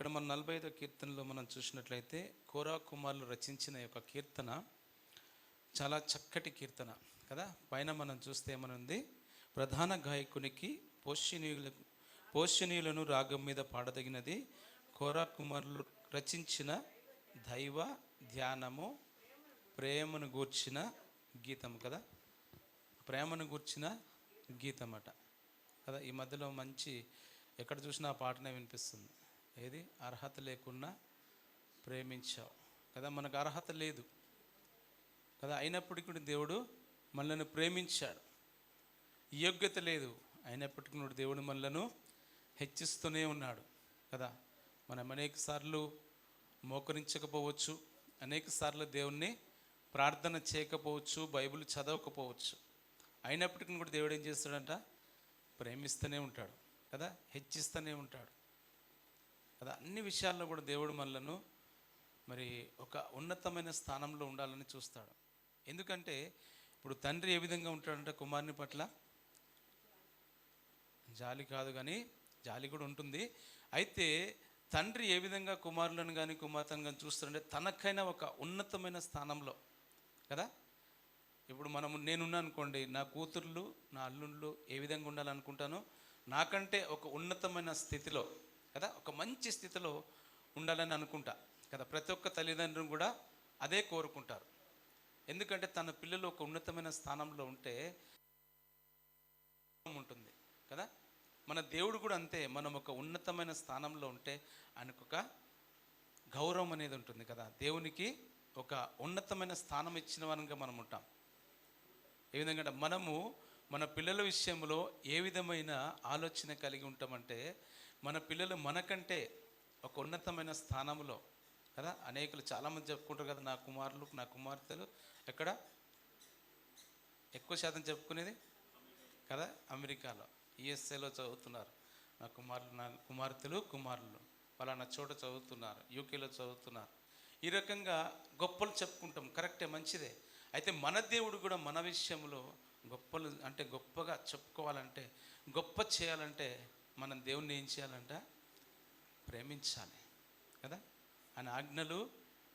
ఇక్కడ మన 45వ కీర్తనలో మనం చూసినట్లయితే కోరా కుమారులు రచించిన యొక్క కీర్తన చాలా చక్కటి కీర్తన కదా. పైన మనం చూస్తే ఏమనుంది, ప్రధాన గాయకునికి పోషణీయులను రాగం మీద పాడదగినది కోరా కుమారులు రచించిన దైవ ధ్యానము ప్రేమను గూర్చిన గీతం కదా. ప్రేమను గూర్చిన గీతం అట కదా. ఈ మధ్యలో మంచి ఎక్కడ చూసినా ఆ పాటనే వినిపిస్తుంది. ఏది, అర్హత లేకున్నా ప్రేమించావు కదా. మనకు అర్హత లేదు కదా, అయినప్పటికీ దేవుడు మనల్ని ప్రేమించాడు. యోగ్యత లేదు, అయినప్పటికీ దేవుడు మనలను హెచ్చిస్తూనే ఉన్నాడు కదా. మనం అనేక సార్లు మోకరించకపోవచ్చు, అనేక సార్లు దేవుణ్ణి ప్రార్థన చేయకపోవచ్చు, బైబిల్ చదవకపోవచ్చు, అయినప్పటికీ కూడా దేవుడు ఏం చేస్తాడంట, ప్రేమిస్తూనే ఉంటాడు కదా, హెచ్చిస్తూనే ఉంటాడు కదా. అన్ని విషయాల్లో కూడా దేవుడు మనలను మరి ఒక ఉన్నతమైన స్థానంలో ఉండాలని చూస్తాడు. ఎందుకంటే ఇప్పుడు తండ్రి ఏ విధంగా ఉంటాడంటే కుమారుని పట్ల జాలి కాదు కానీ జాలి కూడా ఉంటుంది. అయితే తండ్రి ఏ విధంగా కుమారులను కానీ కుమార్తెను కానీ చూస్తాడంటే తనకైనా ఒక ఉన్నతమైన స్థానంలో కదా. ఇప్పుడు నేనున్నా అనుకోండి, నా కూతుర్లు నా అల్లుళ్ళు ఏ విధంగా ఉండాలనుకుంటానో నాకంటే ఒక ఉన్నతమైన స్థితిలో కదా, ఒక మంచి స్థితిలో ఉండాలని అనుకుంటా కదా. ప్రతి ఒక్క తల్లిదండ్రులు కూడా అదే కోరుకుంటారు. ఎందుకంటే తన పిల్లలు ఒక ఉన్నతమైన స్థానంలో ఉంటే ఉంటుంది కదా. మన దేవుడు కూడా అంతే, మనం ఒక ఉన్నతమైన స్థానంలో ఉంటే ఆయనకు ఒక గౌరవం అనేది ఉంటుంది కదా. దేవునికి ఒక ఉన్నతమైన స్థానం ఇచ్చిన వారంగా మనం ఉంటాం. ఏ విధంగా మనము మన పిల్లల విషయంలో ఏ విధమైన ఆలోచన కలిగి ఉంటామంటే, మన పిల్లలు మనకంటే ఒక ఉన్నతమైన స్థానంలో కదా. అనేకులు చాలామంది చెప్పుకుంటారు కదా, నా కుమారులు నా కుమార్తెలు ఎక్కడ ఎక్కువ శాతం చెప్పుకునేది కదా, అమెరికాలో యుఎస్ఏలో చదువుతున్నారు. నా కుమార్తెలు కుమారులు పలానా చోట చదువుతున్నారు, యూకేలో చదువుతున్నారు. ఈ రకంగా గొప్పలు చెప్పుకుంటాం, కరెక్టే, మంచిదే. అయితే మన దేవుడు కూడా మన విషయంలో గొప్పలు అంటే గొప్పగా చెప్పుకోవాలంటే, గొప్ప చేయాలంటే మనం దేవుణ్ణి ఏం చేయాలంట, ప్రేమించాలి కదా. ఆయన ఆజ్ఞలు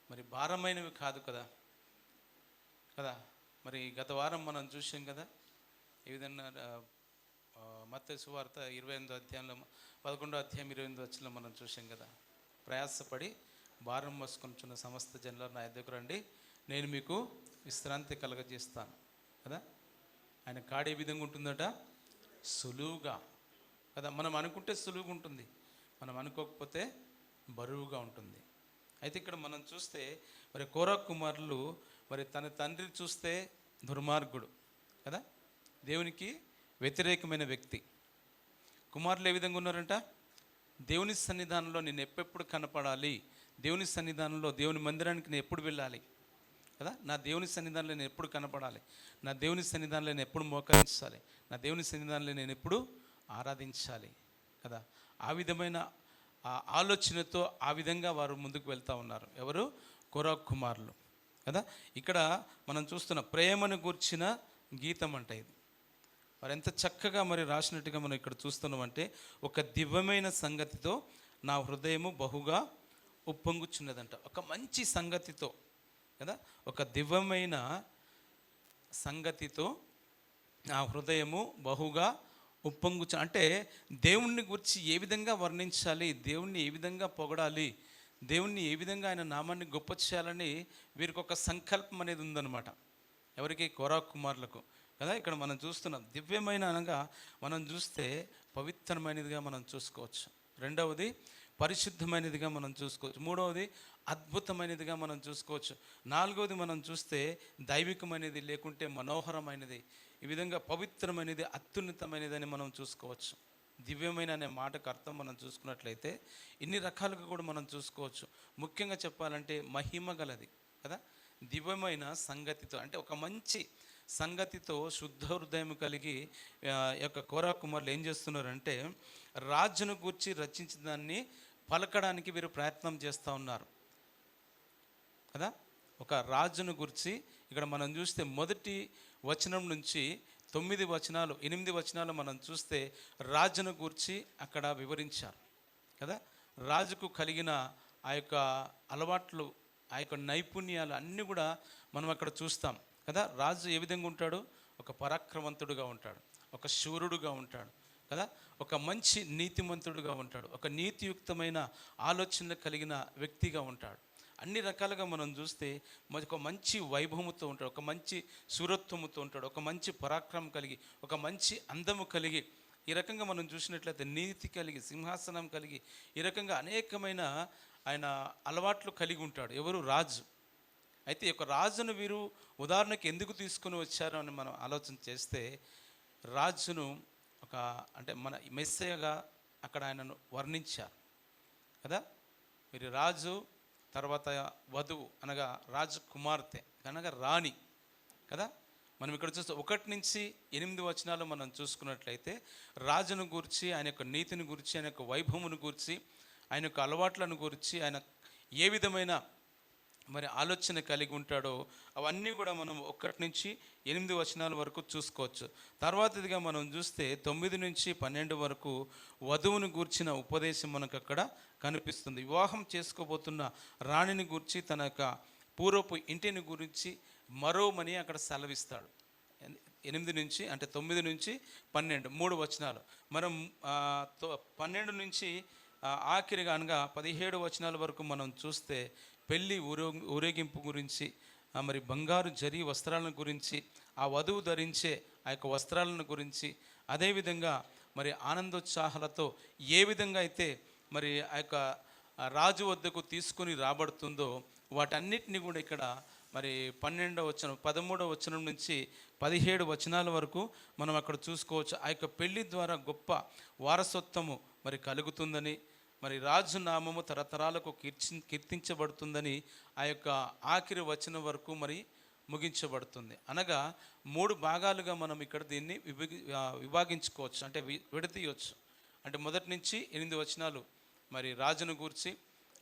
మరి భారమైనవి కాదు కదా కదా. మరి గత వారం మనం చూసాం కదా, ఈ విధంగా మత్తయి సువార్త 28వ అధ్యాయంలో 11వ అధ్యాయం 28వ వచనంలో మనం చూసాం కదా, ప్రయాసపడి భారం మోసుకొనిచున్న సమస్త జనులు నా దగ్గర రండి, నేను మీకు విశ్రాంతి కలగజేస్తాను కదా. ఆయన కాడి ఏ విధంగా ఉంటుందట, సులువుగా కదా. మనం అనుకుంటే సులువుగా ఉంటుంది, మనం అనుకోకపోతే బరువుగా ఉంటుంది. అయితే ఇక్కడ మనం చూస్తే మరి కోరా కుమారులు మరి తన తండ్రి చూస్తే దుర్మార్గుడు కదా, దేవునికి వ్యతిరేకమైన వ్యక్తి. కుమారులు ఏ విధంగా ఉన్నారంట, దేవుని సన్నిధానంలో నేను ఎప్పుడు కనపడాలి, దేవుని సన్నిధానంలో దేవుని మందిరానికి నేను ఎప్పుడు వెళ్ళాలి కదా, నా దేవుని సన్నిధానంలో నేను ఎప్పుడు కనపడాలి, నా దేవుని సన్నిధానంలో నేను ఎప్పుడు మోకరించాలి, నా దేవుని సన్నిధానంలో నేను ఎప్పుడు ఆరాధించాలి కదా. ఆ విధమైన ఆలోచనతో ఆ విధంగా వారు ముందుకు వెళ్తూ ఉన్నారు. ఎవరు, కోరా కుమారులు కదా. ఇక్కడ మనం చూస్తున్న ప్రేమను గూర్చిన గీతం అంటే ఇది మరి ఎంత చక్కగా మరి రాసినట్టుగా మనం ఇక్కడ చూస్తున్నామంటే, ఒక దివ్యమైన సంగతితో నా హృదయము బహుగా ఉప్పొంగుచున్నదంట. ఒక మంచి సంగతితో కదా, ఒక దివ్యమైన సంగతితో నా హృదయము బహుగా ఉప్పొంగుచు అంటే దేవుణ్ణి గురించి ఏ విధంగా వర్ణించాలి, దేవుణ్ణి ఏ విధంగా పొగడాలి, దేవుణ్ణి ఏ విధంగా ఆయన నామాన్ని గొప్ప చేయాలని వీరికి ఒక సంకల్పం అనేది ఉందన్నమాట. ఎవరికి, కోరా కుమారులకు కదా. ఇక్కడ మనం చూస్తున్నాం దివ్యమైన అనగా మనం చూస్తే పవిత్రమైనదిగా మనం చూసుకోవచ్చు. రెండవది పరిశుద్ధమైనదిగా మనం చూసుకోవచ్చు. మూడవది అద్భుతమైనదిగా మనం చూసుకోవచ్చు. నాలుగవది మనం చూస్తే దైవికమైనది, లేకుంటే మనోహరమైనది. ఈ విధంగా పవిత్రమైనది, అత్యున్నతమైనది అని మనం చూసుకోవచ్చు. దివ్యమైన అనే మాటకు అర్థం మనం చూసుకున్నట్లయితే ఇన్ని రకాలుగా కూడా మనం చూసుకోవచ్చు. ముఖ్యంగా చెప్పాలంటే మహిమ గలది కదా. దివ్యమైన సంగతితో అంటే ఒక మంచి సంగతితో శుద్ధ హృదయం కలిగి యొక్క కోరా కుమారులు ఏం చేస్తున్నారంటే, రాజును గూర్చి రచించిన దాన్ని పలకడానికి వీరు ప్రయత్నం చేస్తూ ఉన్నారు కదా. ఒక రాజును గురించి ఇక్కడ మనం చూస్తే మొదటి వచనం నుంచి 9 వచనాలు 8 వచనాలు మనం చూస్తే రాజును గూర్చి అక్కడ వివరించారు కదా. రాజుకు కలిగిన ఆ యొక్క అలవాట్లు, ఆ యొక్క నైపుణ్యాలు అన్నీ కూడా మనం అక్కడ చూస్తాం కదా. రాజు ఏ విధంగా ఉంటాడు? ఒక పరాక్రమవంతుడుగా ఉంటాడు, ఒక శూరుడుగా ఉంటాడు కదా, ఒక మంచి నీతిమంతుడుగా ఉంటాడు, ఒక నీతియుక్తమైన ఆలోచనలు కలిగిన వ్యక్తిగా ఉంటాడు. అన్ని రకాలుగా మనం చూస్తే ఒక మంచి వైభవముతో ఉంటాడు, ఒక మంచి శూరత్వముతో ఉంటాడు, ఒక మంచి పరాక్రమం కలిగి, ఒక మంచి అందము కలిగి, ఈ రకంగా మనం చూసినట్లయితే నీతి కలిగి, సింహాసనం కలిగి, ఈ రకంగా అనేకమైన ఆయన అలవాట్లు కలిగి ఉంటాడు. ఎవరు? రాజు. అయితే ఈ యొక్క రాజును వీరు ఉదాహరణకి ఎందుకు తీసుకుని వచ్చారు అని మనం ఆలోచన చేస్తే, రాజును ఒక అంటే మన మెస్సయ్యగా అక్కడ ఆయనను వర్ణించారు కదా. మీరు రాజు, తర్వాత వధువు అనగా రాజు కుమార్తె అనగా రాణి కదా. మనం ఇక్కడ చూస్తే 1 నుంచి 8 వచనాలు మనం చూసుకున్నట్లయితే రాజును గురించి, ఆయన యొక్క నీతిని గురించి, ఆయన యొక్క వైభవమును గురించి, ఆయన యొక్క అలవాట్లను గురించి, ఆయన ఏ విధమైన మరి ఆలోచన కలిగి ఉంటాడో అవన్నీ కూడా మనం 1 నుంచి 8 వచనాల వరకు చూసుకోవచ్చు. తర్వాతదిగా మనం చూస్తే 9 నుంచి 12 వరకు వధువును గూర్చిన ఉపదేశం మనకు అక్కడ కనిపిస్తుంది. వివాహం చేసుకోబోతున్న రాణిని గురించి, తన యొక్క పూర్వపు ఇంటిని గురించి మరోమని అక్కడ సెలవిస్తాడు. 8 నుంచి అంటే 9 నుంచి 12 3 వచనాలు. మనం 12 నుంచి ఆఖరిగా అనగా 17 వచనాల వరకు మనం చూస్తే పెళ్ళి ఊరేగింపు గురించి, మరి బంగారు జరీ వస్త్రాలను గురించి, ఆ వధువు ధరించే ఆ యొక్క వస్త్రాలను గురించి, అదేవిధంగా మరి ఆనందోత్సాహాలతో ఏ విధంగా అయితే మరి ఆ యొక్క రాజు వద్దకు తీసుకుని రాబడుతుందో వాటన్నిటిని కూడా ఇక్కడ మరి 12వ వచనం 13వ వచనం నుంచి 17 వచనాల వరకు మనం అక్కడ చూసుకోవచ్చు. ఆ యొక్క పెళ్లి ద్వారా గొప్ప వారసత్వము మరి కలుగుతుందని, మరి రాజు నామము తరతరాలకు కీర్తించబడుతుందని ఆ యొక్క ఆఖరి వచనం వరకు మరి ముగించబడుతుంది. అనగా 3 భాగాలుగా మనం ఇక్కడ దీన్ని విభాగించుకోవచ్చు, అంటే విడతీయవచ్చు. అంటే 1 నుంచి 8 వచనాలు మరి రాజును గూర్చి,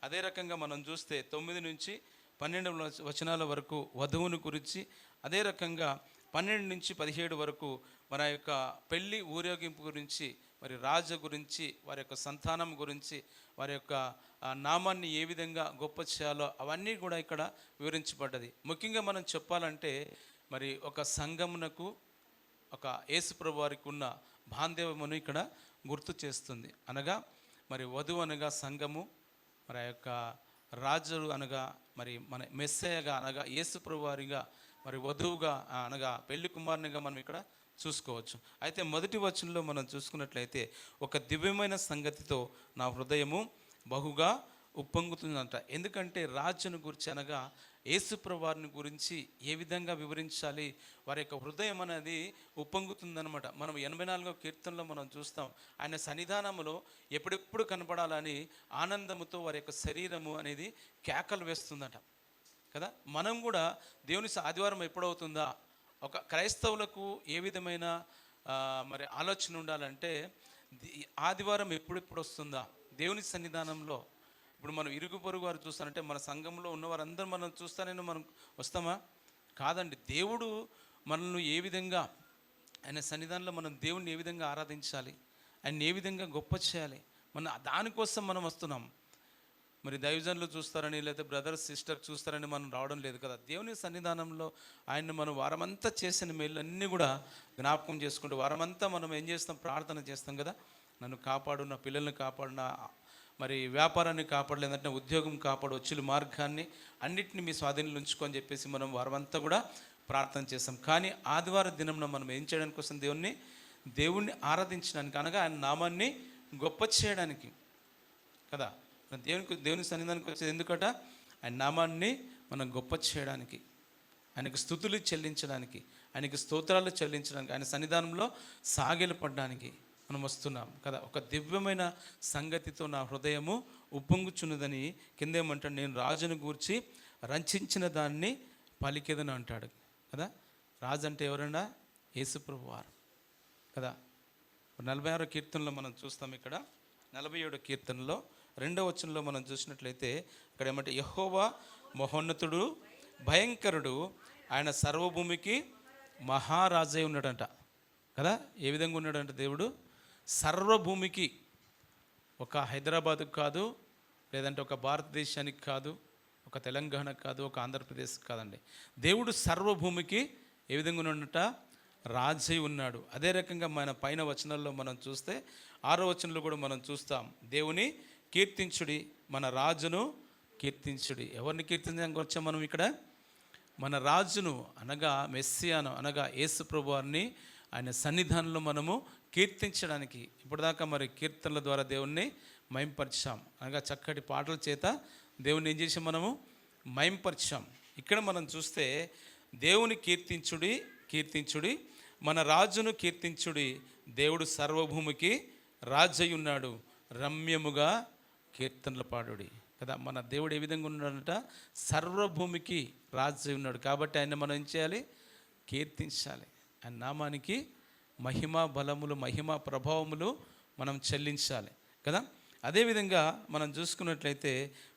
అదే రకంగా మనం చూస్తే 9 నుంచి 12 వచనాల వరకు వధువును గురించి, అదే రకంగా 12 నుంచి 17 వరకు మన యొక్క పెళ్ళి ఊరేగింపు గురించి, మరి రాజు గురించి, వారి యొక్క సంతానం గురించి, వారి యొక్క నామాన్ని ఏ విధంగా గొప్ప చేయాలో అవన్నీ కూడా ఇక్కడ వివరించబడ్డది. ముఖ్యంగా మనం చెప్పాలంటే మరి ఒక సంఘమునకు, ఒక యేసుప్రభు వారికి ఉన్న బాంధవ్యమును ఇక్కడ గుర్తు చేస్తుంది. అనగా మరి వధువు అనగా సంఘము, మరి ఆ యొక్క రాజు అనగా మరి మన మెస్సయ్యగా అనగా యేసుప్రభు వారిగా, మరి వధువుగా అనగా పెళ్లి కుమారునిగా మనం ఇక్కడ చూసుకోవచ్చు. అయితే 1వ వచనంలో మనం చూసుకున్నట్లయితే ఒక దివ్యమైన సంగతితో నా హృదయము బహుగా ఉప్పొంగుతుందంట. ఎందుకంటే రాజును గురించి అనగా యేసుప్రభు వారిని గురించి ఏ విధంగా వివరించాలి, వారి యొక్క హృదయం అనేది ఉప్పొంగుతుందనమాట. మనం 84వ కీర్తనలో మనం చూస్తాం, ఆయన సన్నిధానంలో ఎప్పుడెప్పుడు కనపడాలని ఆనందముతో వారి యొక్క శరీరము అనేది కేకలు వేస్తుందట కదా. మనం కూడా దేవుని ఆదివారం ఎప్పుడవుతుందా, ఒక క్రైస్తవులకు ఏ విధమైన మరి ఆలోచన ఉండాలంటే ఆదివారం ఎప్పుడెప్పుడు వస్తుందా దేవుని సన్నిధానంలో. ఇప్పుడు మనం ఇరుగు పొరుగు వారు చూస్తానంటే మన సంఘంలో ఉన్నవారందరూ మనం చూస్తానని మనం వస్తామా? కాదండి. దేవుడు మనల్ని ఏ విధంగా, ఆయన సన్నిధానంలో మనం దేవుణ్ణి ఏ విధంగా ఆరాధించాలి, ఆయన ఏ విధంగా గొప్ప చేయాలి, మన దానికోసం మనం వస్తున్నాం. మరి దైవజనులు చూస్తారని, లేదా బ్రదర్స్ సిస్టర్ చూస్తారని మనం రావడం లేదు కదా. దేవుని సన్నిధానంలో ఆయన మనం వారమంతా చేసిన మేలు అన్నీ కూడా జ్ఞాపకం చేసుకుంటూ వారమంతా మనం ఏం చేస్తాం? ప్రార్థన చేస్తాం కదా. నన్ను కాపాడు, నా పిల్లల్ని కాపాడు, నా మరి వ్యాపారాన్ని కాపాడు, లేదంటే ఉద్యోగం కాపాడు, వచ్చుల మార్గాన్ని అన్నిటిని మీ స్వాధీనంలో ఉంచుకొని చెప్పేసి మనం వారమంతా కూడా ప్రార్థన చేస్తాం. కానీ ఆదివారం దినంలో మనం ఏం చేయడానికి కోసం? దేవుణ్ణి ఆరాధించడానికి, అనగా ఆయన నామాన్ని గొప్ప చేయడానికి కదా. దేవుని సన్నిధానానికి వచ్చేది ఎందుకట? ఆయన నామాన్ని మనం గొప్ప చేయడానికి, ఆయనకు స్తుతులు చెల్లించడానికి, ఆయనకి స్తోత్రాలు చెల్లించడానికి, ఆయన సన్నిధానంలో సాగిలపడడానికి మనం వస్తున్నాం కదా. ఒక దివ్యమైన సంగతితో నా హృదయము ఉప్పొంగుచున్నదని కిందేమంటాడు, నేను రాజును గూర్చి రంచించిన దాన్ని పలికేదని అంటాడు కదా. రాజు అంటే ఎవరన్నా? యేసుప్రభు వారు కదా. 46వ కీర్తనలో మనం చూస్తాం. ఇక్కడ 47వ కీర్తనలో 2వ వచనంలో మనం చూసినట్లయితే ఇక్కడ ఏమంటే, యెహోవా మహోన్నతుడు భయంకరుడు, ఆయన సర్వభూమికి మహారాజై ఉన్నాడంట కదా. ఏ విధంగా ఉన్నాడంటే దేవుడు సర్వభూమికి, ఒక హైదరాబాద్కు కాదు, లేదంటే ఒక భారతదేశానికి కాదు, ఒక తెలంగాణ కాదు, ఒక ఆంధ్రప్రదేశ్ కాదండి. దేవుడు సర్వభూమికి ఏ విధంగా ఉన్నట రాజై ఉన్నాడు. అదే రకంగా మన పైన వచనాల్లో మనం చూస్తే 6వ వచనంలో కూడా మనం చూస్తాం, దేవుని కీర్తించుడి, మన రాజును కీర్తించుడి. ఎవరిని కీర్తించడానికి వచ్చాం మనం ఇక్కడ? మన రాజును అనగా మెస్సియాను అనగా యేసు ప్రభు వారిని ఆయన సన్నిధానంలో మనము కీర్తించడానికి ఇప్పటిదాకా మరి కీర్తనల ద్వారా దేవుణ్ణి మయంపరిచాం. అనగా చక్కటి పాటల చేత దేవుణ్ణి ఏం చేసాం? మనము మయంపరిచాం. ఇక్కడ మనం చూస్తే దేవుని కీర్తించుడి, కీర్తించుడి, మన రాజును కీర్తించుడి, దేవుడు సర్వభూమికి రాజై ఉన్నాడు, రమ్యముగా కీర్తనలు పాడుడి కదా. మన దేవుడు ఏ విధంగా ఉన్నాడంట? సర్వభూమికి రాజై ఉన్నాడు. కాబట్టి ఆయన మనం ఏం చేయాలి? కీర్తించాలి. ఆయన నామానికి మహిమ బలములు, మహిమ ప్రభావములు మనం చెల్లించాలి కదా. అదేవిధంగా మనం చూసుకున్నట్లయితే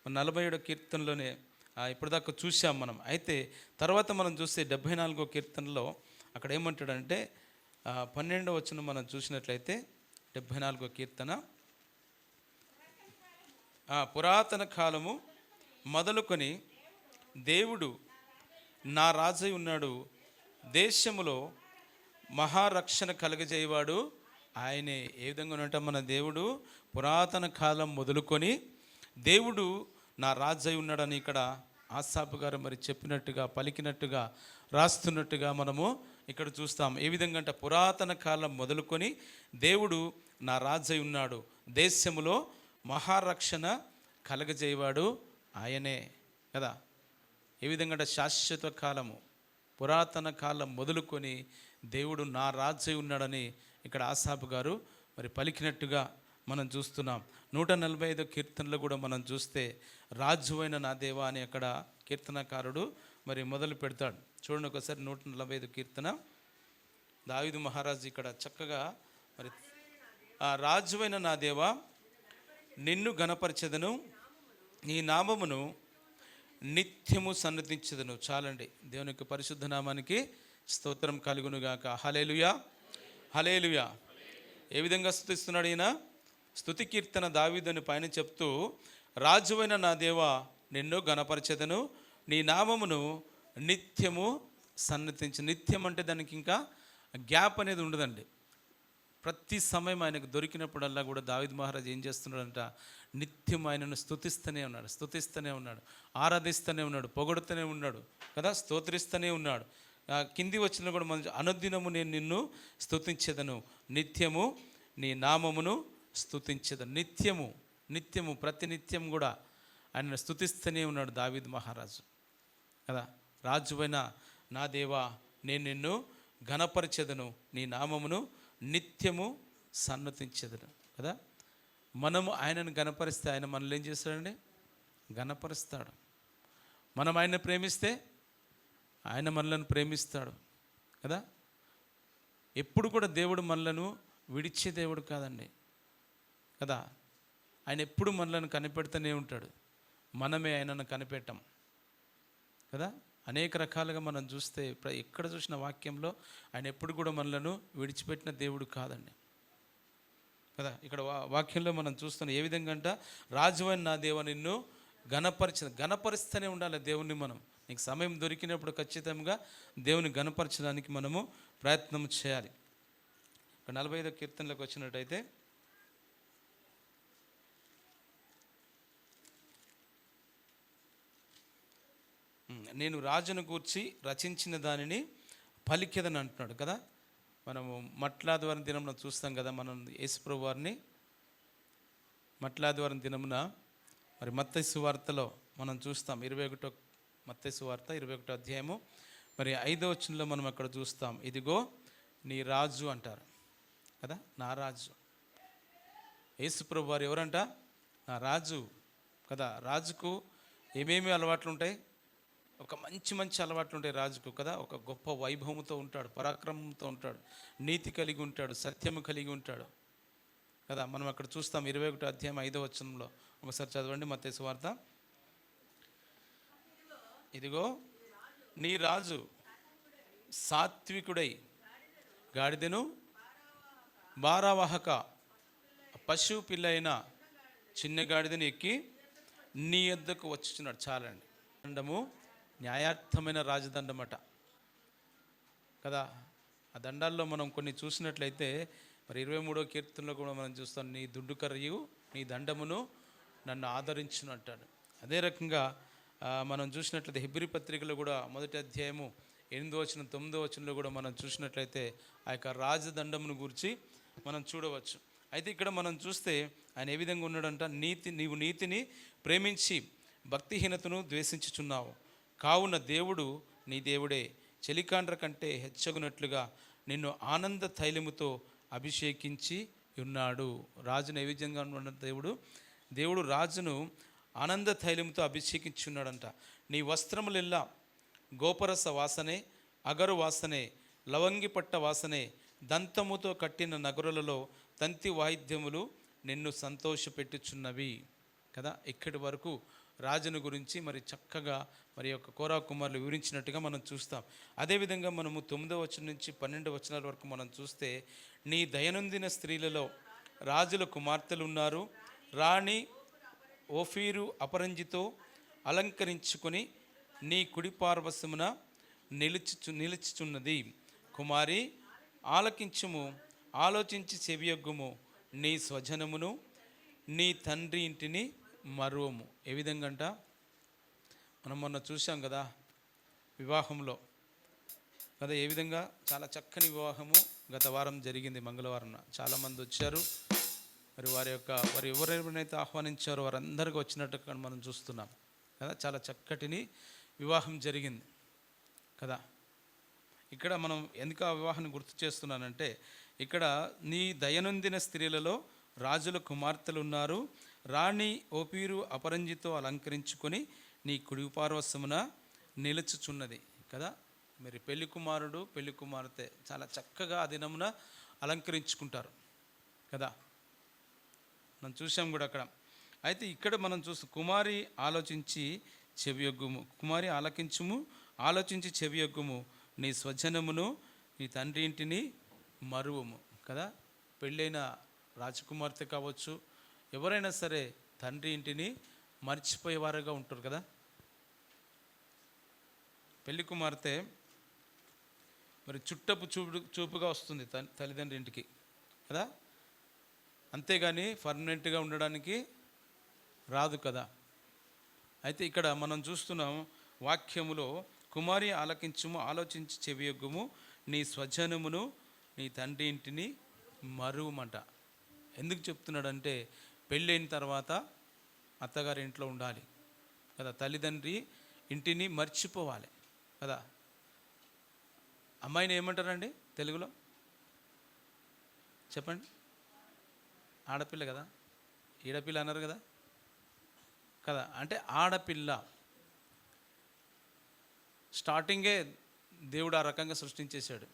47వ కీర్తనలోనే ఇప్పటిదాకా చూసాం మనం. అయితే తర్వాత మనం చూస్తే 74వ కీర్తనలో అక్కడ ఏమంటాడంటే 12వ వచనం మనం చూసినట్లయితే 74వ కీర్తన, పురాతన కాలము మొదలుకొని దేవుడు నా రాజై ఉన్నాడు, దేశములో మహారక్షణ కలుగజేయవాడు ఆయనే. ఏ విధంగా ఉన్నట్ట? మన దేవుడు పురాతన కాలం మొదలుకొని దేవుడు నా రాజై ఉన్నాడని ఇక్కడ ఆసాపు గారు మరి చెప్పినట్టుగా, పలికినట్టుగా, రాస్తున్నట్టుగా మనము ఇక్కడ చూస్తాం. ఏ విధంగా అంటే పురాతన కాలం మొదలుకొని దేవుడు నా రాజై ఉన్నాడు, దేశములో మహారక్షణ కలగజేయవాడు ఆయనే కదా. ఏ విధంగా అంటే శాశ్వత కాలము, పురాతన కాలం మొదలుకొని దేవుడు నా రాజై ఉన్నాడని ఇక్కడ ఆసాపు గారు మరి పలికినట్టుగా మనం చూస్తున్నాం. 145వ కీర్తనలో కూడా మనం చూస్తే రాజువైన నా దేవా అని అక్కడ కీర్తనకారుడు మరి మొదలు పెడతాడు. చూడండి ఒకసారి 145వ కీర్తన. దావీదు మహారాజు ఇక్కడ చక్కగా మరి రాజువైన నా దేవా నిన్ను ఘనపరచెదను, నీ నామమును నిత్యము సన్నతించెదను. చాలండి, దేవుని యొక్క పరిశుద్ధ నామానికి స్తోత్రం కలుగునుగాక. హల్లెలూయా, హల్లెలూయా. ఏ విధంగా స్తుతిస్తున్నాడు ఈయన? స్తుతి కీర్తన దావీదుని పైన చెప్తూ, రాజువైన నా దేవా నిన్ను ఘనపరచెదను, నీ నామమును నిత్యము సన్నతించు. నిత్యం అంటే దానికి ఇంకా గ్యాప్ అనేది ఉండదండి. ప్రతి సమయం ఆయనకు దొరికినప్పుడల్లా కూడా దావీదు మహారాజు ఏం చేస్తున్నాడంట? నిత్యం ఆయనను స్తుతిస్తూనే ఉన్నాడు, స్తుతిస్తూనే ఉన్నాడు, ఆరాధిస్తూనే ఉన్నాడు, పొగడుతూనే ఉన్నాడు కదా, స్తోత్రిస్తూనే ఉన్నాడు. కింది వచ్చిన కూడా మన అనుదినము నేను నిన్ను స్తుతించెదను, నిత్యము నీ నామమును స్తుతించెదను. నిత్యము నిత్యము ప్రతినిత్యం కూడా ఆయనను స్తుతిస్తూనే ఉన్నాడు దావీదు మహారాజు కదా. రాజువైన నా దేవా నేను నిన్ను ఘనపరచెదను, నీ నామమును నిత్యము సన్నతించెదను కదా. మనము ఆయనను ఘనపరిస్తే ఆయన మనల్ని ఏం చేస్తాడండి? ఘనపరుస్తాడు. మనం ఆయన్ని ప్రేమిస్తే ఆయన మనలను ప్రేమిస్తాడు కదా. ఎప్పుడు కూడా దేవుడు మనలను విడిచే దేవుడు కాదండి కదా. ఆయన ఎప్పుడు మనలను కనిపెడుతూనే ఉంటాడు, మనమే ఆయనను కనిపెట్టాం కదా. అనేక రకాలుగా మనం చూస్తే ఎక్కడ చూసిన వాక్యంలో ఆయన ఎప్పుడు కూడా మనలను విడిచిపెట్టిన దేవుడు కాదండి కదా. ఇక్కడ వాక్యంలో మనం చూస్తున్నాం ఏ విధంగా అంట, రాజువైన నా దేవా నిన్ను ఘనపరుస్తూనే ఉండాలి దేవుణ్ణి. మనం నీకు సమయం దొరికినప్పుడు ఖచ్చితంగా దేవుని ఘనపరచడానికి మనము ప్రయత్నం చేయాలి. ఇక్కడ 45వ కీర్తనలోకి వచ్చినట్టయితే నేను రాజును గూర్చి రచించిన దానిని పలికెదని అంటున్నాడు కదా. మనము మట్లాదివారం దినమున చూస్తాం కదా, మనం యేసుప్రభు వారిని మట్లాదివారం దినమున మరి మత్తయి సువార్తలో మనం చూస్తాం. 21వ మత్తయి సువార్త 21వ అధ్యాయము మరి 5వ వచనంలో మనం అక్కడ చూస్తాం, ఇదిగో నీ రాజు అంటారు కదా. నా రాజు యేసుప్రభు వారు ఎవరంట? నా రాజు కదా. రాజుకు ఏమేమి అలవాట్లు ఉంటాయి? ఒక మంచి అలవాట్లు ఉంటాయి రాజుకు కదా. ఒక గొప్ప వైభవంతో ఉంటాడు, పరాక్రమంతో ఉంటాడు, నీతి కలిగి ఉంటాడు, సత్యము కలిగి ఉంటాడు కదా. మనం అక్కడ చూస్తాం 21వ అధ్యాయం 5వ వచనంలో. ఒకసారి చదవండి మత్తయి సువార్త. ఇదిగో నీ రాజు సాత్వికుడై గాడిదను భారవాహక పశువు పిల్ల అయిన చిన్న గాడిదను ఎక్కి నీ యొద్దకు వచ్చుచున్నాడు. చాలండి. దండము న్యాయార్థమైన రాజదండమట కదా. ఆ దండాల్లో మనం కొన్ని చూసినట్లయితే మరి 23వ కీర్తనలో కూడా మనం చూస్తాం, నీ దుడ్డు కర్రయు నీ దండమును నన్ను ఆదరించును అంటాడు. అదే రకంగా మనం చూసినట్లయితే హెబ్రీ పత్రికలో కూడా 1వ అధ్యాయము 8వ వచనం 9వ వచనంలో కూడా మనం చూసినట్లయితే ఆ యొక్క రాజదండమును గురించి మనం చూడవచ్చు. అయితే ఇక్కడ మనం చూస్తే ఆయన ఏ విధంగా ఉన్నాడంట, నీవు నీతిని ప్రేమించి భక్తిహీనతను ద్వేషించుచున్నావు, కావున దేవుడు నీ దేవుడే చెలికాండ్ర కంటే హెచ్చగునట్లుగా నిన్ను ఆనంద తైలముతో అభిషేకించి ఉన్నాడు. రాజును ఏ విధంగా ఉన్న దేవుడు రాజును ఆనంద తైలముతో అభిషేకించి ఉన్నాడంట. నీ వస్త్రములెల్లా గోపరస వాసనే, అగరు వాసనే, లవంగి పట్ట వాసనే, దంతముతో కట్టిన నగరులలో తంతి వాయిద్యములు నిన్ను సంతోషపెట్టుచున్నవి కదా. ఇక్కడి వరకు రాజును గురించి మరి చక్కగా మరి యొక్క కోరా కుమారులు వివరించినట్టుగా మనం చూస్తాం. అదేవిధంగా మనము 9వ వచనం నుంచి 12వ వచనాల వరకు మనం చూస్తే, నీ దయనొందిన స్త్రీలలో రాజుల కుమార్తెలు ఉన్నారు, రాణి ఓఫీరు అపరంజితో అలంకరించుకొని నీ కుడి పార్వశమున నిలుచుచున్నది. కుమారి ఆలకించుము, ఆలోచించి చెవియొగ్గుము, నీ స్వజనమును నీ తండ్రి ఇంటిని మరువము. ఏ విధంగా అంట, మనం మొన్న చూసాం కదా వివాహంలో కదా, ఏ విధంగా చాలా చక్కని వివాహము గత వారం జరిగింది, మంగళవారం. చాలామంది వచ్చారు. మరి వారు ఎవరెవరైతే ఆహ్వానించారో వారందరికీ వచ్చినట్టుగా మనం చూస్తున్నాం కదా. చాలా చక్కటిని వివాహం జరిగింది కదా. ఇక్కడ మనం ఎందుకు ఆ వివాహాన్ని గుర్తు చేస్తున్నానంటే, ఇక్కడ నీ దయనొందిన స్త్రీలలో రాజుల కుమార్తెలు ఉన్నారు, రాణి ఓపీరు అపరంజితో అలంకరించుకొని నీ కుడి పార్వశమున నిలుచుచున్నది కదా. మరి పెళ్లి కుమారుడు పెళ్లి కుమార్తె చాలా చక్కగా ఆ దినమున అలంకరించుకుంటారు కదా, మనం చూసాం కూడా అక్కడ. అయితే ఇక్కడ మనం కుమారి ఆలోచించి చెవియొగ్గుము, కుమారి ఆలకించుము, ఆలోచించి చెవియొగ్గుము, నీ స్వజనమును నీ తండ్రి ఇంటిని మరువము కదా. పెళ్ళైన రాజకుమార్తె కావచ్చు, ఎవరైనా సరే తండ్రి ఇంటిని మర్చిపోయేవారుగా ఉంటారు కదా. పెళ్లి కుమార్తె మరి చుట్టపు చూపుగా వస్తుంది తల్లిదండ్రి ఇంటికి కదా, అంతేగాని పర్మనెంట్గా ఉండడానికి రాదు కదా. అయితే ఇక్కడ మనం చూస్తున్నాం వాక్యములో, కుమారి ఆలకించుము, ఆలోచించి చెవియొగ్గుము, నీ స్వజనమును నీ తండ్రి ఇంటిని మరువమంట. ఎందుకు చెప్తున్నాడంటే, పెళ్ళైన తర్వాత అత్తగారి ఇంట్లో ఉండాలి కదా, తల్లిదండ్రి ఇంటిని మర్చిపోవాలి కదా. అమ్మాయిని ఏమంటారండి తెలుగులో చెప్పండి? ఆడపిల్ల కదా, ఈడపిల్ల అన్నారు కదా కదా. అంటే ఆడపిల్ల స్టార్టింగే దేవుడు ఆ రకంగా సృష్టించేశాడు.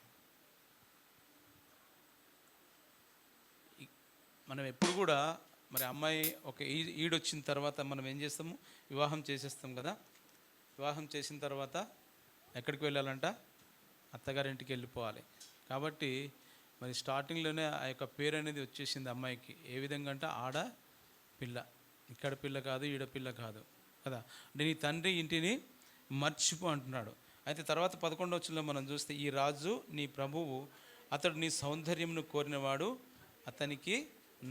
మనం ఎప్పుడు కూడా మరి అమ్మాయి ఒక ఈడొచ్చిన తర్వాత మనం ఏం చేస్తాము, వివాహం చేసేస్తాం కదా. వివాహం చేసిన తర్వాత ఎక్కడికి వెళ్ళాలంట, అత్తగారింటికి వెళ్ళిపోవాలి. కాబట్టి మరి స్టార్టింగ్లోనే ఆ యొక్క పేరు అనేది వచ్చేసింది అమ్మాయికి. ఏ విధంగా అంటే ఆడపిల్ల, ఇక్కడ పిల్ల కాదు, ఈడపిల్ల కాదు కదా. నీ తండ్రి ఇంటిని మర్చిపో అంటున్నాడు. అయితే తర్వాత 11వ వచనంలో మనం చూస్తే, ఈ రాజు నీ ప్రభువు, అతడు నీ సౌందర్యమును కోరినవాడు, అతనికి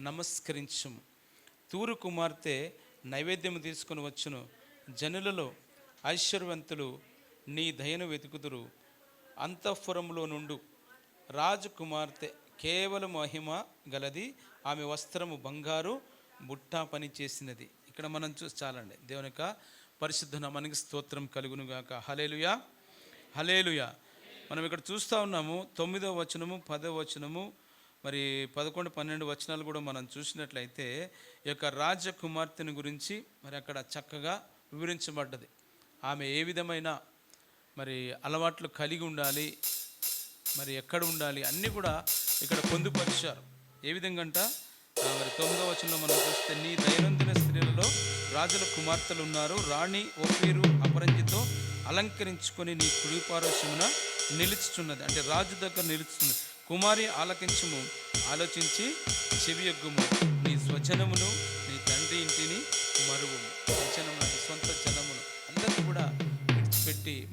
నమస్కరించుము. తూరు కుమార్తె నైవేద్యము తీసుకొని వచ్చును, జనులలో ఐశ్వర్యవంతులు నీ దయను వెతుకుదురు. అంతఃపురములో నుండు రాజకుమార్తె కేవలం మహిమ గలది, ఆమె వస్త్రము బంగారు బుట్టా పని చేసినది. ఇక్కడ మనం చాలండి. దేవుని యొక్క పరిశుద్ధ నామానికి స్తోత్రం కలుగునుగాక. హల్లెలూయా, హల్లెలూయా. మనం ఇక్కడ చూస్తూ ఉన్నాము 9వ వచనము 10వ వచనము మరి 11, 12 వచనాలు కూడా మనం చూసినట్లయితే ఈ యొక్క రాజకుమార్తెను గురించి మరి అక్కడ చక్కగా వివరించబడ్డది. ఆమె ఏ విధమైన మరి అలవాట్లు కలిగి ఉండాలి, మరి ఎక్కడ ఉండాలి, అన్నీ కూడా ఇక్కడ పొందుపరిచారు. ఏ విధంగా అంట మరి 9వ వచనంలో మనం చూస్తే, నీ దైనందిన స్త్రీలలో రాజుల కుమార్తెలు ఉన్నారు, రాణి ఓఫీరు అపరంజితో అలంకరించుకొని నీ కుడి పార్శ్వమున నిలుచుచున్నది. అంటే రాజు దగ్గర నిలుచుతున్నది. కుమారి ఆలకించుము, ఆలోచించి చెవియొగ్గుము, నీ స్వజనమును నీ తండ్రి ఇంటిని మరువుము.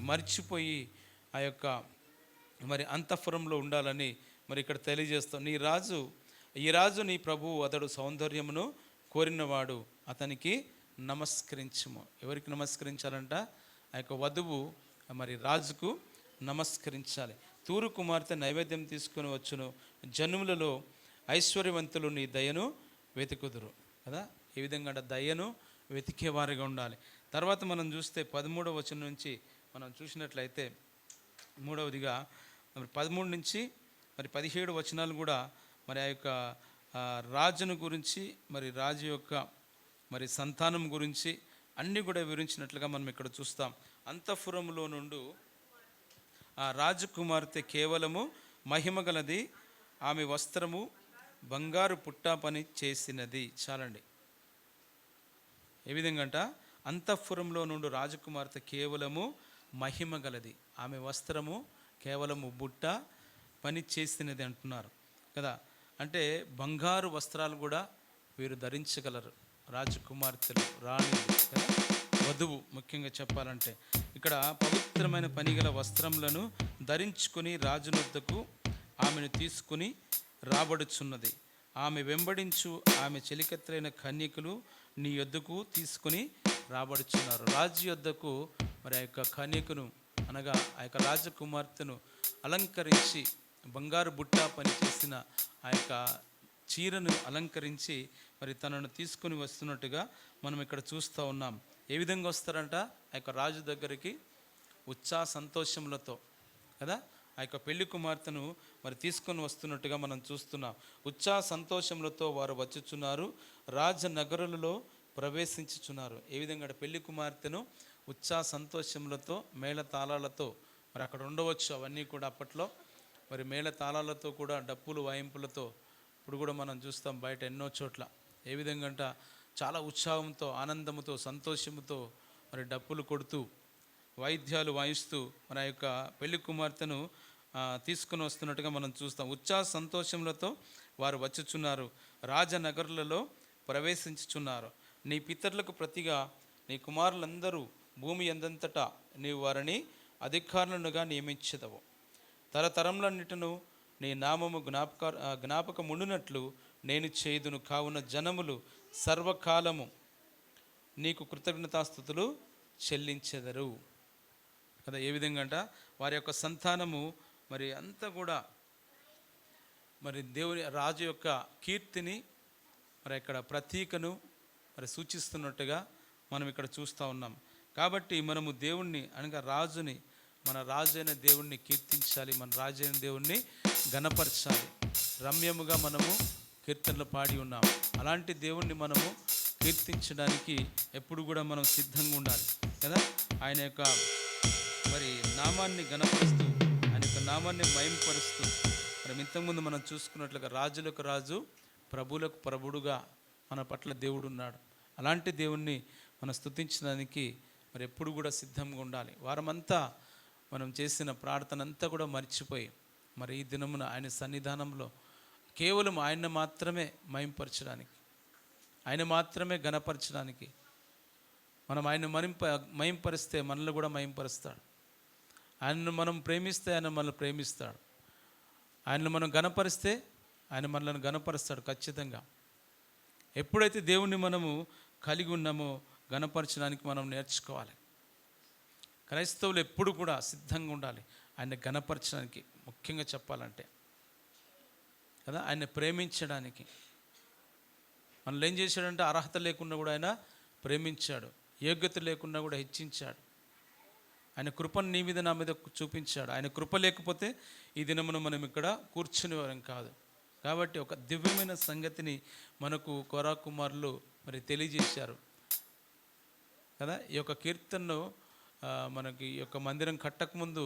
మర్చిపోయి ఆ యొక్క మరి అంతఃపురంలో ఉండాలని మరి ఇక్కడ తెలియజేస్తాం. ఈ రాజు నీ ప్రభువు, అతడు సౌందర్యమును కోరినవాడు, అతనికి నమస్కరించుము. ఎవరికి నమస్కరించాలంట? ఆ యొక్క వధువు మరి రాజుకు నమస్కరించాలి. తూరు కుమార్తె నైవేద్యం తీసుకొని వచ్చును, జనుములలో ఐశ్వర్యవంతులు నీ దయను వెతుకుదురు కదా. ఈ విధంగా అంటే దయను వెతికేవారిగా ఉండాలి. తర్వాత మనం చూస్తే 13వ వచనం నుంచి మనం చూసినట్లయితే, మూడవదిగా మరి 13 నుంచి మరి 17 వచనాలు కూడా మరి ఆ యొక్క రాజును గురించి, మరి రాజు యొక్క మరి సంతానం గురించి అన్నీ కూడా వివరించినట్లుగా మనం ఇక్కడ చూస్తాం. అంతఃపురములో నుండి ఆ రాజకుమార్తె కేవలము మహిమ గలది, ఆమె వస్త్రము బంగారు పుట్టా పని చేసినది. చాలండి. ఏ విధంగా అంట? అంతఃపురంలో నుండి రాజకుమార్తె కేవలము మహిమ గలది, ఆమె వస్త్రము కేవలము బుట్ట పని చేసినది అంటున్నారు కదా. అంటే బంగారు వస్త్రాలు కూడా వీరు ధరించగలరు, రాజకుమార్తెలు, రాణి కదా, వధువు. ముఖ్యంగా చెప్పాలంటే ఇక్కడ పవిత్రమైన పనిగల వస్త్రములను ధరించుకొని రాజునొద్దకు ఆమెను తీసుకుని రాబడుచున్నది. ఆమె వెంబడించు ఆమె చెలికత్తెలైన కన్యకులు నీ యొద్దకు తీసుకుని రాబడుచున్నారు. రాజు యొద్దకు మరి ఆ యొక్క కన్యకును అనగా ఆ యొక్క రాజకుమార్తెను అలంకరించి, బంగారు బుట్ట పని చేసిన ఆ యొక్క చీరను అలంకరించి మరి తనను తీసుకుని వస్తున్నట్టుగా మనం ఇక్కడ చూస్తూ ఉన్నాం. ఏ విధంగా వస్తారంట? ఆ యొక్క రాజు దగ్గరికి ఉత్సాహ సంతోషములతో కదా, ఆ యొక్క పెళ్లి కుమార్తెను మరి తీసుకొని వస్తున్నట్టుగా మనం చూస్తున్నాం. ఉత్సాహ సంతోషములతో వారు వచ్చుచున్నారు, రాజనగరులలో ప్రవేశించుచున్నారు. ఏ విధంగా పెళ్లి కుమార్తెను ఉత్సాహ సంతోషములతో, మేళ తాళాలతో మరి అక్కడ ఉండవచ్చు. అవన్నీ కూడా అప్పట్లో మరి మేళ తాళాలతో కూడా, డప్పులు వాయింపులతో ఇప్పుడు కూడా మనం చూస్తాం బయట ఎన్నో చోట్ల. ఏ విధంగా అంట? చాలా ఉత్సాహంతో, ఆనందముతో, సంతోషముతో మరి డప్పులు కొడుతూ, వాయిద్యాలు వాయిస్తూ మన యొక్క పెళ్లి కుమార్తెను తీసుకుని వస్తున్నట్టుగా మనం చూస్తాం. ఉత్సాహ సంతోషములతో వారు వచ్చుచున్నారు, రాజనగరులలో ప్రవేశించుచున్నారు. నీ పితరులకు ప్రతిగా నీ కుమారులందరూ భూమి ఎందంతటా నీవు వారిని అధికారులుగా నియమించదవు. తరతరములన్నిటిను నీ నామము జ్ఞాపకముండునట్లు నేను చేయుదును. కావున జనములు సర్వకాలము నీకు కృతజ్ఞతాస్తుతులు చెల్లించెదరు కదా. ఏ విధంగా అంట? వారి యొక్క సంతానము మరి అంతా కూడా మరి దేవుని రాజు యొక్క కీర్తిని మరి ఇక్కడ ప్రతీకను మరి సూచిస్తున్నట్టుగా మనం ఇక్కడ చూస్తూ ఉన్నాం. కాబట్టి మనము దేవుణ్ణి అనగా రాజుని, మన రాజు అయిన దేవుణ్ణి కీర్తించాలి, మన రాజు అయిన దేవుణ్ణి ఘనపరచాలి. రమ్యముగా మనము కీర్తనలు పాడి ఉన్నాం. అలాంటి దేవుణ్ణి మనము కీర్తించడానికి ఎప్పుడు కూడా మనం సిద్ధంగా ఉండాలి కదా. ఆయన యొక్క మరి నామాన్ని ఘనపరుస్తూ, ఆయన యొక్క నామాన్ని మహిమపరుస్తూ, మరి ఇంతకుముందు మనం చూసుకున్నట్లుగా రాజులకు రాజు, ప్రభువులకు ప్రభుడుగా మన పట్ల దేవుడు ఉన్నాడు. అలాంటి దేవుణ్ణి మనం స్తుతించడానికి మరి ఎప్పుడు కూడా సిద్ధంగా ఉండాలి. వారమంతా మనం చేసిన ప్రార్థన అంతా కూడా మర్చిపోయి మరి ఈ దినమున ఆయన సన్నిధానంలో కేవలం ఆయన మాత్రమే మహింపరచడానికి, ఆయన మాత్రమే ఘనపరచడానికి, మనం ఆయన మహింపరిస్తే మనల్ని కూడా మహింపరుస్తాడు. ఆయనను మనం ప్రేమిస్తే ఆయన మనల్ని ప్రేమిస్తాడు. ఆయనను మనం ఘనపరిస్తే ఆయన మనల్ని ఘనపరుస్తాడు ఖచ్చితంగా. ఎప్పుడైతే దేవుణ్ణి మనము కలిగి ఉన్నామో ఘనపరచడానికి మనం నేర్చుకోవాలి. క్రైస్తవులు ఎప్పుడు కూడా సిద్ధంగా ఉండాలి ఆయన ఘనపరచడానికి. ముఖ్యంగా చెప్పాలంటే కదా, ఆయన ప్రేమించడానికి. మనల్ని ఏం చేశాడంటే అర్హత లేకుండా కూడా ఆయన ప్రేమించాడు, యోగ్యత లేకుండా కూడా హెచ్చించాడు. ఆయన కృపను నీ మీద నా మీద చూపించాడు. ఆయన కృప లేకపోతే ఈ దినమున మనం ఇక్కడ కూర్చునేవారం కాదు. కాబట్టి ఒక దివ్యమైన సంగతిని మనకు కోరా కుమారులు మరి తెలియజేశారు కదా. ఈ యొక్క కీర్తనను మనకి ఈ యొక్క మందిరం కట్టకముందు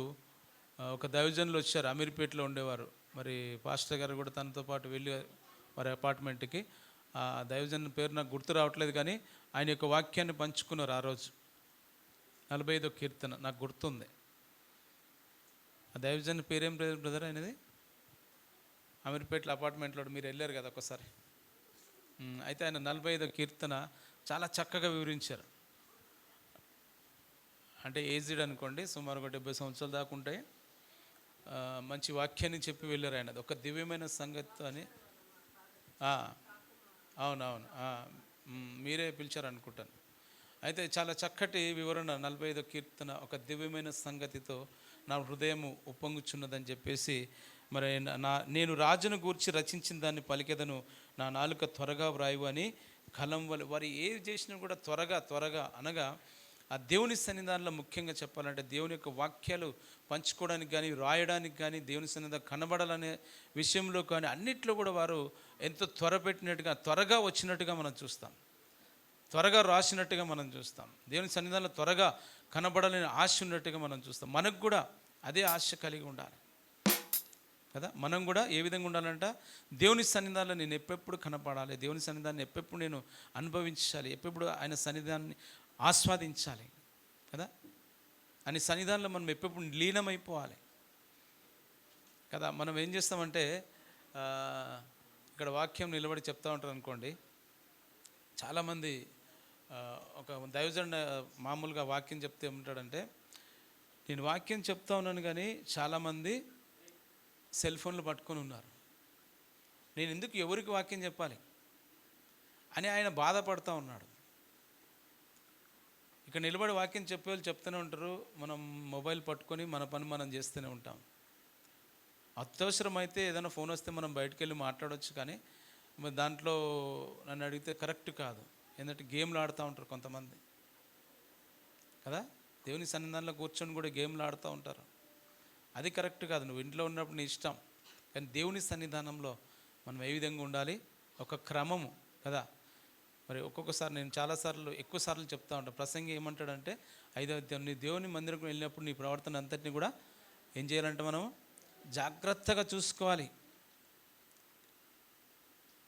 ఒక దైవజనులు వచ్చారు, అమీర్పేటలో ఉండేవారు. మరి పాస్టర్ గారు కూడా తనతో పాటు వెళ్ళి వారి అపార్ట్మెంట్కి. ఆ దైవజన్ పేరు నాకు గుర్తు రావట్లేదు, కానీ ఆయన యొక్క వాక్యాన్ని పంచుకున్నారు ఆ రోజు. 45వ కీర్తన నాకు గుర్తుంది. ఆ దైవజన్ పేరేం బ్రదర్ ఆయనది? అమీర్పేటలో అపార్ట్మెంట్లో మీరు వెళ్ళారు కదా ఒకసారి. అయితే ఆయన 45వ కీర్తన చాలా చక్కగా వివరించారు. అంటే ఏజ్డ్ అనుకోండి, సుమారు ఒక 70 సంవత్సరాల దాకా ఉంటాయి. మంచి వాక్యాన్ని చెప్పి వెళ్ళారు ఆయన. ఒక దివ్యమైన సంగతి అని. అవునవును, మీరే పిలిచారు అనుకుంటాను. అయితే చాలా చక్కటి వివరణ 45వ కీర్తన, ఒక దివ్యమైన సంగతితో నా హృదయము ఉప్పొంగుచున్నదని చెప్పేసి, మరి నేను రాజును గూర్చి రచించిన దాన్ని పలికెదను, నా నాలుక త్వరగా వ్రాయు అని కలం వారు ఏది చేసినా కూడా త్వరగా త్వరగా అనగా ఆ దేవుని సన్నిధానంలో ముఖ్యంగా చెప్పాలంటే దేవుని యొక్క వాక్యాలు పంచుకోవడానికి కానీ, రాయడానికి కానీ, దేవుని సన్నిధానం కనబడాలనే విషయంలో కానీ అన్నిట్లో కూడా వారు ఎంతో త్వరపెట్టినట్టుగా, త్వరగా వచ్చినట్టుగా మనం చూస్తాం, త్వరగా రాసినట్టుగా మనం చూస్తాం. దేవుని సన్నిధానంలో త్వరగా కనబడాలని ఆశ ఉన్నట్టుగా మనం చూస్తాం. మనకు కూడా అదే ఆశ కలిగి ఉండాలి కదా. మనం కూడా ఏ విధంగా ఉండాలంట, దేవుని సన్నిధానంలో నేను ఎప్పుడెప్పుడు కనపడాలి, దేవుని సన్నిధానాన్ని ఎప్పుడెప్పుడు నేను అనుభవించాలి, ఎప్పుడెప్పుడు ఆయన సన్నిధానాన్ని ఆస్వాదించాలి కదా. అని సన్నిధానంలో మనం ఎప్పుడెప్పుడు లీనమైపోవాలి కదా. మనం ఏం చేస్తామంటే ఇక్కడ వాక్యం నిలబడి చెప్తా ఉంటారు అనుకోండి. చాలామంది ఒక దైవజనుడు మామూలుగా వాక్యం చెప్తే ఏమంటాడంటే, నేను వాక్యం చెప్తా ఉన్నాను కానీ చాలామంది సెల్ ఫోన్లు పట్టుకొని ఉన్నారు, నేను ఎందుకు ఎవరికి వాక్యం చెప్పాలి అని ఆయన బాధపడుతూ ఉన్నాడు. ఇక్కడ నిలబడి వాక్యం చెప్పే వాళ్ళు చెప్తూనే ఉంటారు, మనం మొబైల్ పట్టుకొని మన పని మనం చేస్తూనే ఉంటాం. అత్యవసరమైతే ఏదైనా ఫోన్ వస్తే మనం బయటకు వెళ్ళి మాట్లాడవచ్చు, కానీ దాంట్లో నన్ను అడిగితే కరెక్ట్ కాదు. ఎందుకంటే గేమ్లు ఆడుతూ ఉంటారు కొంతమంది కదా. దేవుని సన్నిధానంలో కూర్చొని కూడా గేమ్లు ఆడుతూ ఉంటారు. అది కరెక్ట్ కాదు. నువ్వు ఇంట్లో ఉన్నప్పుడు నీ ఇష్టం, కానీ దేవుని సన్నిధానంలో మనం ఏ విధంగా ఉండాలి, ఒక క్రమము కదా. మరి ఒక్కొక్కసారి నేను చాలాసార్లు ఎక్కువ సార్లు చెప్తా ఉంటాను. ప్రసంగి ఏమంటాడంటే, నీ దేవుని మందిరకు వెళ్ళినప్పుడు నీ ప్రవర్తన అంతటిని కూడా ఏం చేయాలంటే మనం జాగ్రత్తగా చూసుకోవాలి.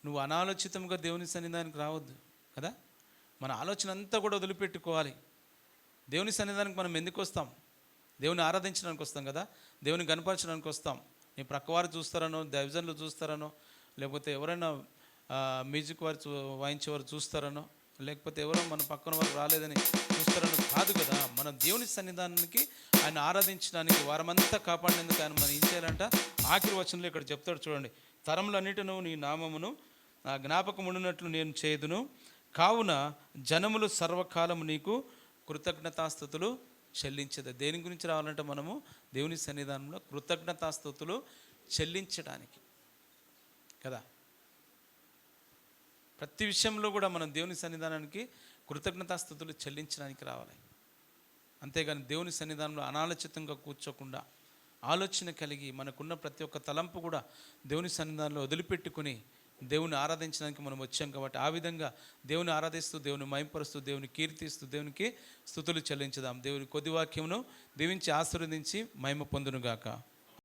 నువ్వు అనాలోచితంగా దేవుని సన్నిధానానికి రావద్దు కదా. మన ఆలోచన అంతా కూడా వదిలిపెట్టుకోవాలి. దేవుని సన్నిధానానికి మనం ఎందుకు వస్తాం? దేవుని ఆరాధించడానికి వస్తాం కదా, దేవుని గణపరచడానికి వస్తాం. నీ ప్రక్కవారు చూస్తారనో, దైవజనులు చూస్తారనో, లేకపోతే ఎవరైనా మ్యూజిక్ వారు వాయించేవారు చూస్తారనో, లేకపోతే ఎవరో మన పక్కన వారు రాలేదని చూస్తారనో కాదు కదా. మనం దేవుని సన్నిధానానికి ఆయన ఆరాధించడానికి, వారమంతా కాపాడినందుకు ఆయన మనం ఏం చేయాలంట, ఆఖరి వచనంలో ఇక్కడ చెప్తాడు చూడండి, తరములన్నిటిను నీ నామమును నా జ్ఞాపకముండునట్లు నేను చేదును, కావున జనములు సర్వకాలము నీకు కృతజ్ఞతాస్తుతులు చెల్లించదు. దేని గురించి రావాలంటే మనము దేవుని సన్నిధానంలో కృతజ్ఞతాస్తుతులు చెల్లించడానికి కదా. ప్రతి విషయంలో కూడా మనం దేవుని సన్నిధానానికి కృతజ్ఞతాస్తుతులు చెల్లించడానికి రావాలి. అంతేగాని దేవుని సన్నిధానంలో అనాలోచితంగా కూర్చోకుండా ఆలోచన కలిగి మనకున్న ప్రతి ఒక్క తలంపు కూడా దేవుని సన్నిధానంలో వదిలిపెట్టుకుని దేవుని ఆరాధించడానికి మనం వచ్చాం. కాబట్టి ఆ విధంగా దేవుని ఆరాధిస్తూ, దేవుని మహింపరుస్తూ, దేవుని కీర్తిస్తూ, దేవునికి స్తుతులు చెల్లించుదాం. దేవుని కొద్ది వాక్యమును దీవించి ఆశీర్వదించి మహిమ పొందునుగాక.